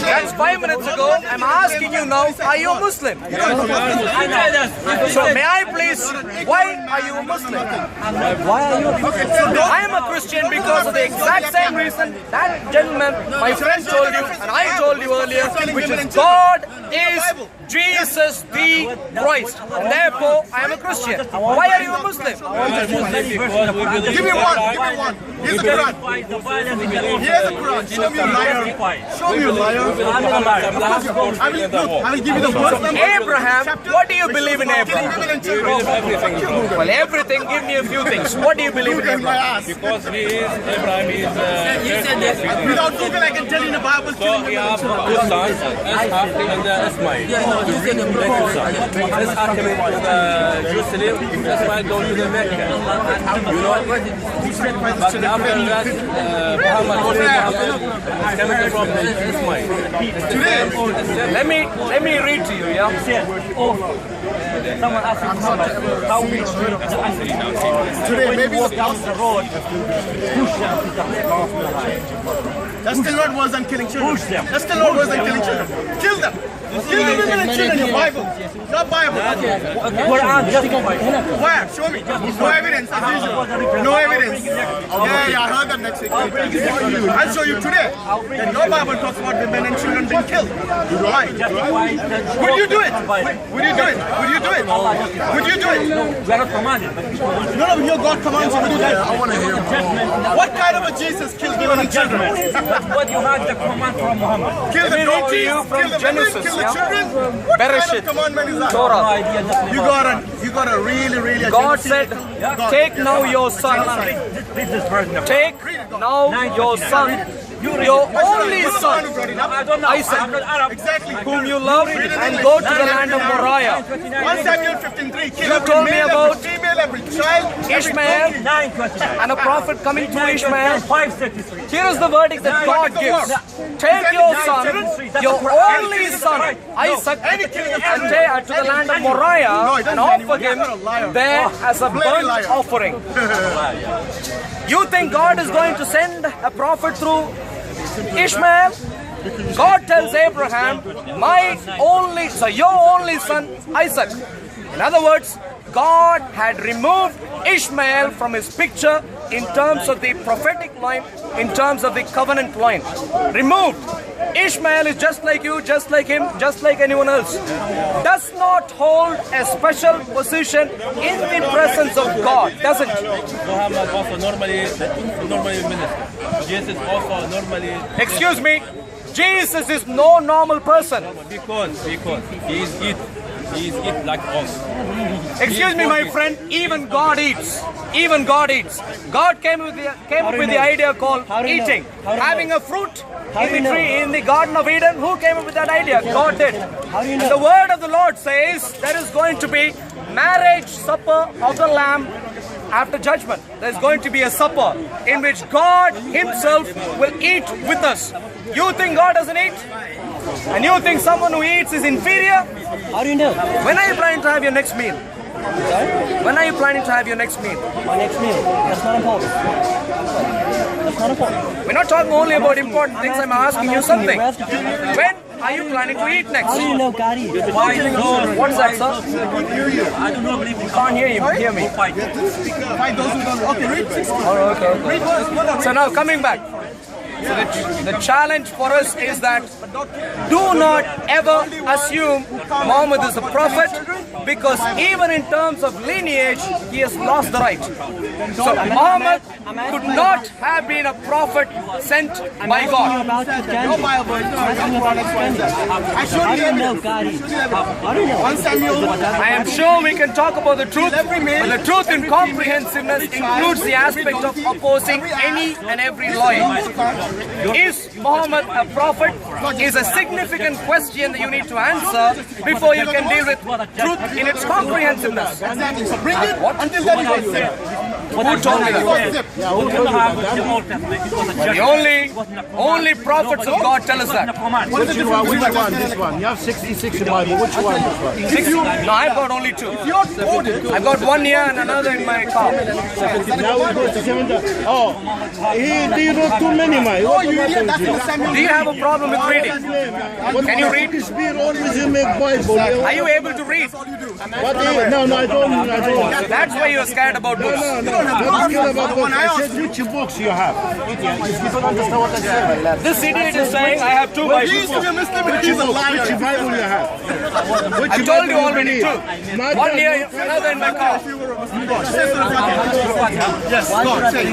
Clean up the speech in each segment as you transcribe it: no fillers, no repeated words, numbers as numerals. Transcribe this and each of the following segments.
That's 5 minutes ago. I'm asking you now, are you a Muslim? So may I please, why are you a Muslim? Why are you? I am a Christian because of the exact same reason that gentleman, my friend told you, and I told you earlier, which is God is Jesus the Christ. And therefore, I am a Christian. Why are you a Muslim? Give me one. Here's the Quran. Here's the Quran. Show me a liar. Show me a liar. I will give you the verse number. Abraham, what do you believe in Abraham? Well, everything. Give me a few things. What do you believe in Abraham? Because Abraham is without Google, I can tell you in the Bible. so he has two sons, Ishaq and Ismail. Ishaq came to Jerusalem, Ismail go to the Mecca. You know, but after that, Muhammad coming from Ismail. Let me read to you, yeah? Someone asked Muhammad how we Today, maybe walk down the road, push them to the left of the line. that's still not worse than killing children. Push them. That's still not worse than killing children. Kill them. Kill the women and children. Your Bible. Your Bible. Quran justified. Where? Show me. No evidence. As usual. No evidence. Yeah, I heard that next week. I'll show you today that your Bible talks about women and children being killed. Why? Would you do it? Would you do it? Would you do it? Would you do it? We are not commanded, but No, your God commands you to do that. I want to hear. What kind of a Jesus kills women and children? but what you had the command from Muhammad. Kill the Let me read to dogs, you from kill the Genesis, women, kill the yeah? children. What kind Bereshit. of commandment is that? Torah. You got a really God said, take now your son. Read this verse now. Take now your son, your only son, I don't know. Isaac, I'm not Arab. Exactly. whom you love, and go to the land of Moriah. 1 Samuel 15:3. Kill You every told me male, about every female, every child, every Ishmael, 9:29. and a prophet coming to Ishmael. 5:33. Here is the verdict that God gives. Take your son, your only son, Isaac, and take to the land of Moriah and offer him there as a burnt offering. You think God is going to send a prophet through Ishmael? God tells Abraham, your only son, Isaac. In other words, God had removed Ishmael from his picture in terms of the prophetic line, in terms of the covenant line. Removed. Ishmael is just like you, just like him, just like anyone else. Does not hold a special position in the presence of God, doesn't it? Muhammad also normally minister. Jesus also normally. Excuse me, Jesus is no normal person. Because he is eat like us. Excuse me, my friend, even God eats. Even God eats. God came up with the idea called eating. Having a fruit in the tree in the Garden of Eden. Who came up with that idea? God did. And the word of the Lord says there is going to be marriage supper of the Lamb after judgment. There's going to be a supper in which God himself will eat with us. You think God doesn't eat? And you think someone who eats is inferior? How do you know? When are you planning to have your next meal? When are you planning to have your next meal? My next meal. That's not important. That's not important. We're not talking only about important things. I'm asking you something. When are you planning to eat next? How do you know God eats? What's that, sir? I do not believe in Can't hear you. Hear me. Fight those who don't. Okay, read. Okay. So now coming back. So the challenge for us is that do not ever assume Muhammad is a prophet, because even in terms of lineage, he has lost the right. So Muhammad could not have been a prophet sent by God. Your Bible is not. Your Quran explains that. I showed you evidence. 1 Samuel. I am sure we can talk about the truth, but the truth in comprehensiveness includes the aspect of opposing any and every lie. Is Muhammad a prophet? Is a significant question that you need to answer before you can deal with truth in its comprehensiveness. Exactly. So bring it until then you will say. Who told me that? The only prophets of God tell us that. Which one? This one. You have 66 in the Bible. Which one? This one? No, I've got only 2. I've got one here and another in my car. Now we go to 7. Oh, do you know too many, man? Do you have a problem with reading? Can you read? Always you make Bible. Are you able to read? No, I don't. That's why you're scared about books. I'm scared about books. I said which books you have. If you don't understand what I said. This idiot is saying I have 2 Bibles. Which Bible you have? I told you already 2. One here, another in my car. Yes, God, say.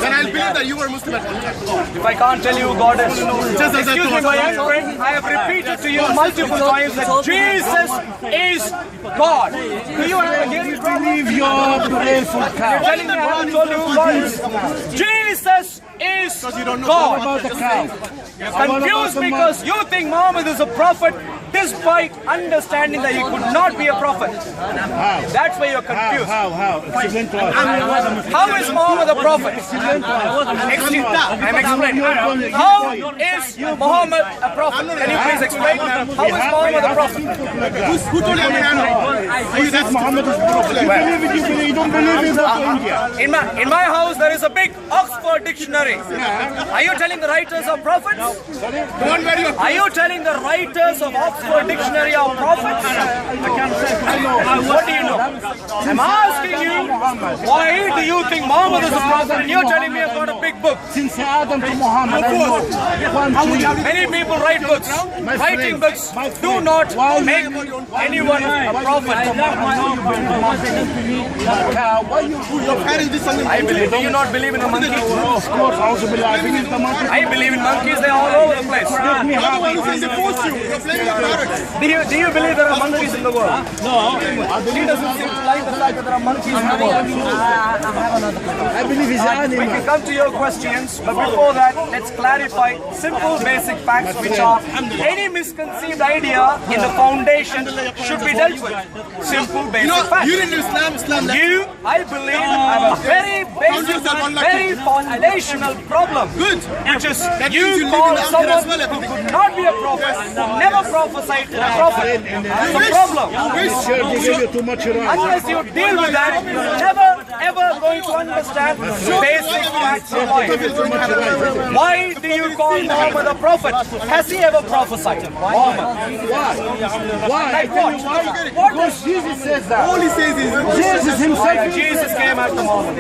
Then I'll believe that you were Muslim at one time. If I can't tell you who God is. Just as I Excuse me, thought. my young friend, I have repeated to you multiple times that Jesus is God. Do you have a hearing problem? Believe your prayerful You're cow. telling me I haven't told you who God is? Jesus is What God. about the cow? Confused because you think Muhammad is a prophet despite understanding that he could not be a prophet. How? That's why you're confused. How? Explain to us. How is Muhammad a prophet? I'm explaining. How is Muhammad a prophet? Can you please explain? How is Muhammad a prophet? Who told you that Muhammad is prophet. You believe it, you don't believe it, go to India. In my house there is a big Oxford dictionary. Are you telling the writers are prophets? Are you telling the writers of Oxford dictionary are prophets? What do you know? I'm asking you, why do you think Muhammad is a prophet and you're telling me I've got a big book? Since Adam to Muhammad, I know. Many people write books. Writing books do not make anyone a prophet. I believe. Do you not believe in a monkey? Of course, I also believe. I believe the monkey. I believe in monkeys. They're all over the place. Do you believe there are monkeys in the world? No. He doesn't seem to like the fact that there are monkeys in the world. I believe he's an We animal. can come to your questions, but before that, let's clarify simple basic facts which are any misconceived idea in the foundation should be dealt with. Simple basic facts. You didn't Islam. You, I believe, have a very basic, very foundational problem. Good. Which is That you means you call live in someone Amir as well, who could not be a prophet, who never prophesied to a prophet. That's a problem. Sure, they give you too much right. Unless you deal with that, you're never ever going to understand basic facts of life. Why do you call Muhammad a prophet? Has he ever prophesied? Muhammad. Why? Like what? Because Jesus says that. All he says is, Jesus himself. Jesus came after Muhammad.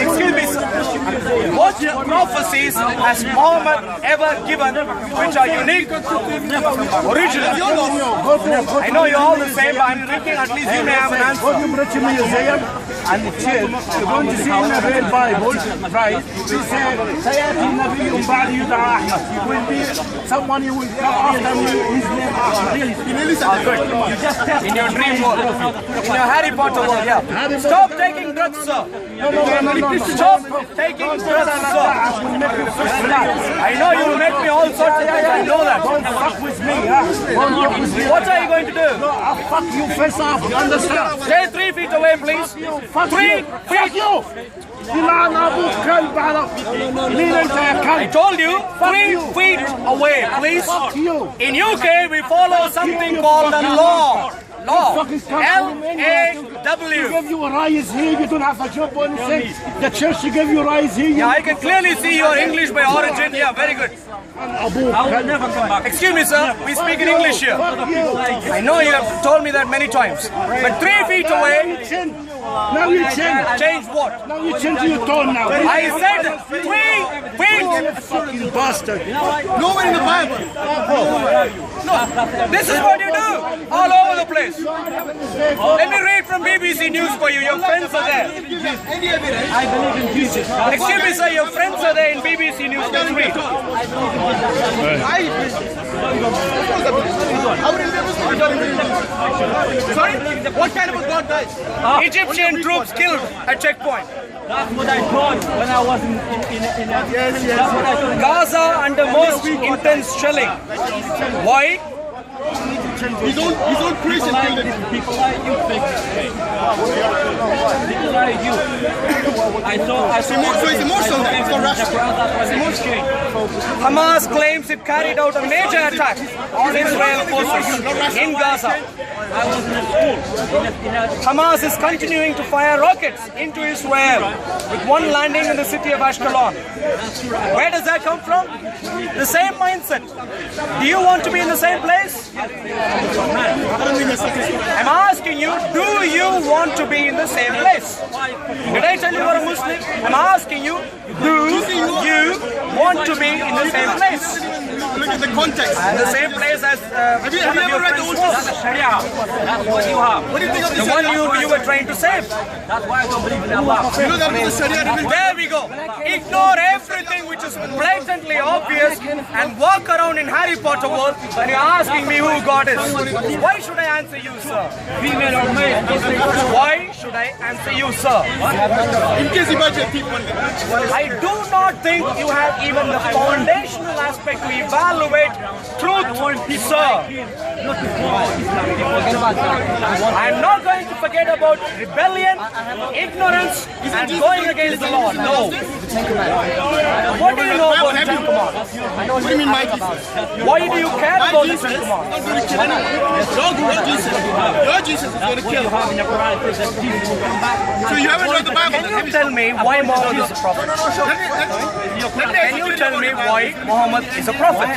Excuse me, sir. What prophecies has Muhammad ever given which are unique, original? I know you're all the same, but I'm thinking at least you may have an answer. Go to British Museum and chill. You're going to see in the real Bible, right? He said, "Sayati Nabi Umbadi Yuda Ahmad." You will be someone you will come after me. His name Ahmad. You just test in your dream world, in your Harry Potter world, yeah. Stop taking drugs, sir. Stop taking drugs, sir. I know you will make me all sorts of things. I know that. Don't fuck with me, huh? Don't fuck with me. What are you going to do? I'll fuck you face off. You understand? Stay 3 feet away, please. Fuck 3 you. Fuck feet. you. يلعن أبوك كلب على مين أنت يا I كلب؟ told you 3 feet away, please. Fuck you. In UK, we follow something called the law. Law. L-A-W. Give you a rise here, you don't have a job or anything. The church give you a rise here. Yeah, I can clearly see your English by origin. Yeah, very good. أبوك كلب. Excuse me, sir. We speak in English here. Fuck you. I know you have told me that many times. But 3 feet away, Now you change. change what? Now you change your tone now. I said 3 feet. Fucking bastard. nowhere in the Bible. This is what you do all over the place. Let me read from BBC News for you. Your friends are there. I believe in Jesus. Excuse me, sir. Your friends are there in BBC News. Let's read. Sorry? What kind of a God dies? Egyptian troops killed at checkpoint. That's what I thought when I was in That's what I thought. Gaza under most intense shelling. Why? His own Christian killed him. People like you think it's fake. People like you. I saw So it's emotional then, it's not rational. Hamas claims it carried out a major attack on Israel forces in Gaza. I was in a school. Hamas is continuing to fire rockets into Israel, with one landing in the city of Ashkelon. Where does that come from? The same mindset. Do you want to be in the same place? I'm asking you, do you want to be in the same place? Did I tell you you're a Muslim? I'm asking you, do you want to be in the same place? Look at the context. The same place as Have you ever read the Old Testament? Sharia. That's what you have. What do you think of the the one Sharia? you were trying to save. That's why I don't believe in Allah. You know that the Sharia didn't. There we go. Ignore everything which is blatantly obvious and walk around in Harry Potter world when you're asking me who God is. Why should I answer you, sir? Female or male. Why should I answer you, sir? In case you might get people. I do not think you have even the foundational aspect to evaluate truth, sir. I'm not going to forget about rebellion, ignorance, and going against the law. No. What do you know about the Ten Commandments? What do you mean mighty? Why do you care about the Ten Commandments? Your Jesus is going to kill him. So you haven't read the Bible? Can you tell me why Muhammad is a prophet? Can you tell me why Muhammad is a prophet?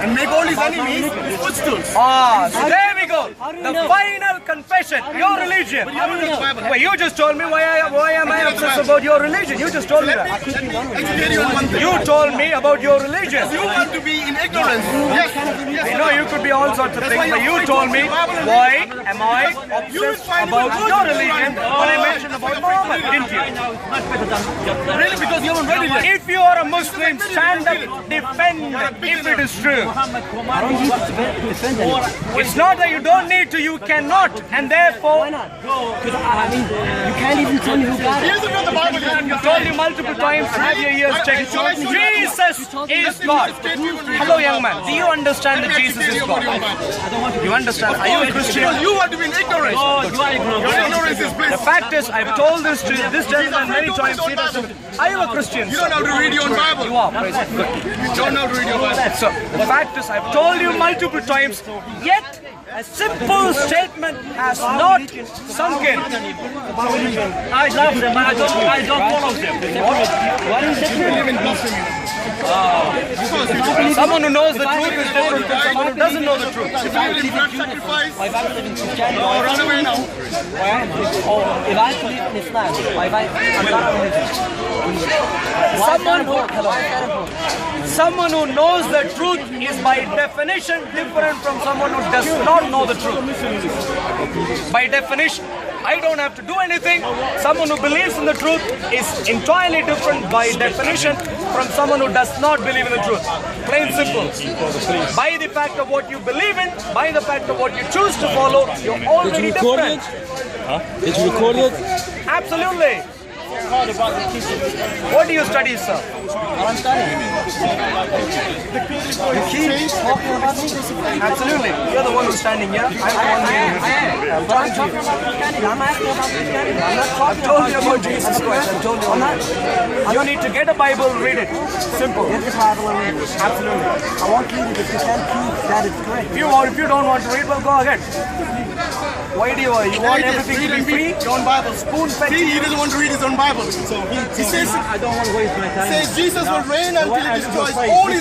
And make all his enemies his footstools. Ah, so there we go. The final confession. Your religion. Wait, you just told me why am I obsessed about your religion? You just told me that. Educate you on one thing. You told me about your religion. You want to be in ignorance. Yes. I know you could be all sorts of things, but you told me why am I obsessed about your religion when I mentioned about Muhammad, didn't you? Really? Because you haven't read it yet. If you are a Muslim, stand up, defend if it is true. I don't need to defend anyone. It's not that you don't need to, you cannot, and therefore, Why not? Because I mean, you can't even tell me who got He it. hasn't read the Bible yet. I told you multiple times, have your ears checked. Jesus is God. Hello, young man. Do you understand that Jesus is God? You understand? Are you a Christian? Because you want to be in ignorance. Your ignorance is bliss. The fact is, I've told this to this gentleman many times. He doesn't. Are you a Christian? You don't know how to read your own Bible. You are. Praise God. Good. You don't know how to read your Bible. So the fact is, I've told you multiple times. Yet a simple statement has not sunk in. I love them, but I don't follow them. Why do you sit here? Someone who knows the truth is different from someone who doesn't know the truth. If you believe in blood sacrifice, If I believe in Christianity, oh, run away now. or if I believe in Islam, I'm not a religion. Someone who knows the truth is by definition different from someone who does not know the truth. By definition, I don't have to do anything. Someone who believes in the truth is entirely different by definition from someone who does not believe in the truth. Plain simple. By the fact of what you believe in, by the fact of what you choose to follow, you're already different. Did you record it? Absolutely. What do you study, sir? I'm studying. You keep talking about me? Absolutely. You're the one who's standing here. I'm the one here. But I'm talking about Christianity. I'm asking about Christianity. I'm not talking Told you about Jesus Christ. I told you. I'm not. You need to get a Bible, read it. Simple. Get the Bible and read it. Absolutely. I want you to prove that it's correct. If you don't want to read, well, go ahead. Why do you want everything to be free? Your own Bible. Spoon fed. See, he doesn't want to read his own Bible. So he says, I don't want to waste my time. Jesus will reign until he destroys all his